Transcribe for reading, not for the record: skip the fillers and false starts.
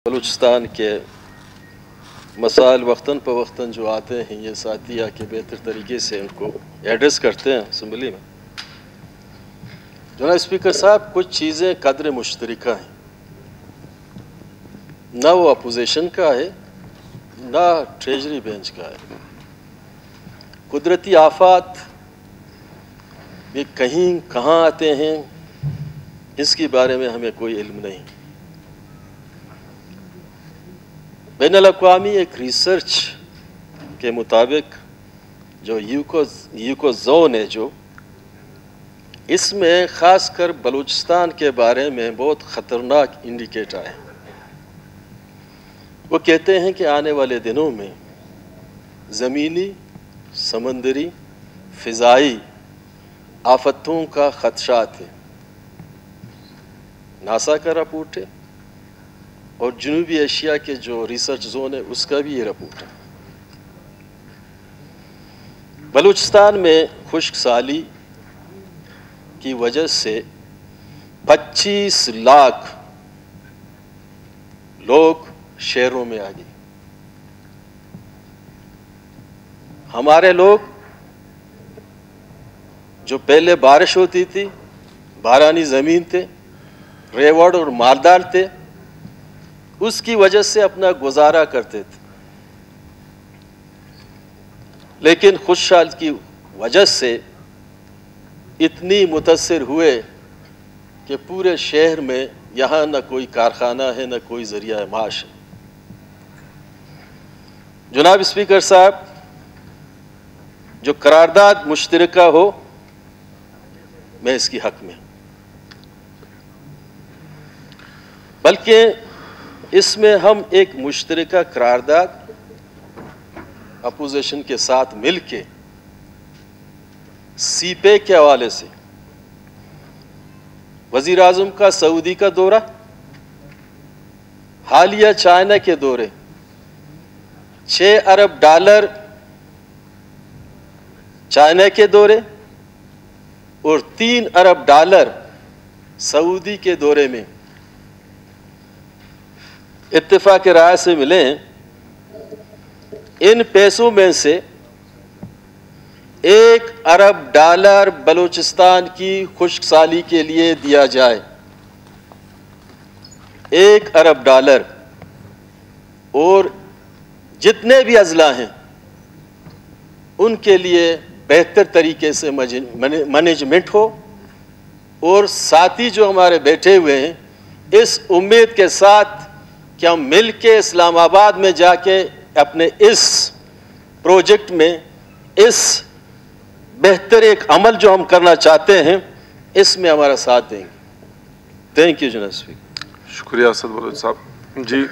بلوچستان کے مسائل وقتاً فوقتاً جو آتے ہیں یہ ساتھی کے بہتر طریقے سے ان کو ایڈریس کرتے ہیں اسمبلی میں۔ جناب اسپیکر صاحب، کچھ چیزیں قدر مشترکہ ہیں، نہ وہ اپوزیشن کا ہے نہ ٹریجری بینچ کا ہے۔ قدرتی آفات بھی کہیں کہاں آتے ہیں اس کے بارے میں ہمیں کوئی علم نہیں۔ بین الاقوامی ایک ریسرچ کے مطابق جو یوکو زون ہے جو اس میں خاص کر بلوچستان کے بارے میں بہت خطرناک انڈیکیٹر ہے۔ وہ کہتے ہیں کہ آنے والے دنوں میں زمینی، سمندری، فضائی آفتوں کا خدشات ہے۔ ناسا کا رپورٹ ہے اور جنوبی ایشیا کے جو ریسرچ زون ہے اس کا بھی یہ رپورٹ ہے۔ بلوچستان میں خشک سالی کی وجہ سے 25 لاکھ لوگ شہروں میں آ گئے۔ ہمارے لوگ جو پہلے بارش ہوتی تھی، بارانی زمین تھے، ریوڑ اور مالدار تھے، اس کی وجہ سے اپنا گزارا کرتے تھے، لیکن خشک سالی کی وجہ سے اتنی متاثر ہوئے کہ پورے شہر میں یہاں نہ کوئی کارخانہ ہے نہ کوئی ذریعہ معاش ہے۔ جناب اسپیکر صاحب، جو قرارداد مشترکہ ہو میں اس کی حق میں، بلکہ اس میں ہم ایک مشترکہ قرارداد اپوزیشن کے ساتھ مل کے سی پے کے حوالے سے وزیر اعظم کا سعودی کا دورہ، حالیہ چائنا کے دورے، $6 ارب چائنا کے دورے اور $3 ارب سعودی کے دورے میں اتفاق رائے سے ملے ہیں۔ ان پیسوں میں سے $1 ارب بلوچستان کی خشک سالی کے لیے دیا جائے۔ $1 ارب اور جتنے بھی اضلاع ہیں ان کے لیے بہتر طریقے سے مینجمنٹ ہو، اور ساتھی جو ہمارے بیٹھے ہوئے ہیں اس امید کے ساتھ کہ ہم مل کے اسلام آباد میں جا کے اپنے اس پروجیکٹ میں اس بہتر ایک عمل جو ہم کرنا چاہتے ہیں اس میں ہمارا ساتھ دیں گے۔ تھینک یو جناب اسپیکر۔ شکریہ اسد بلوچ صاحب جی۔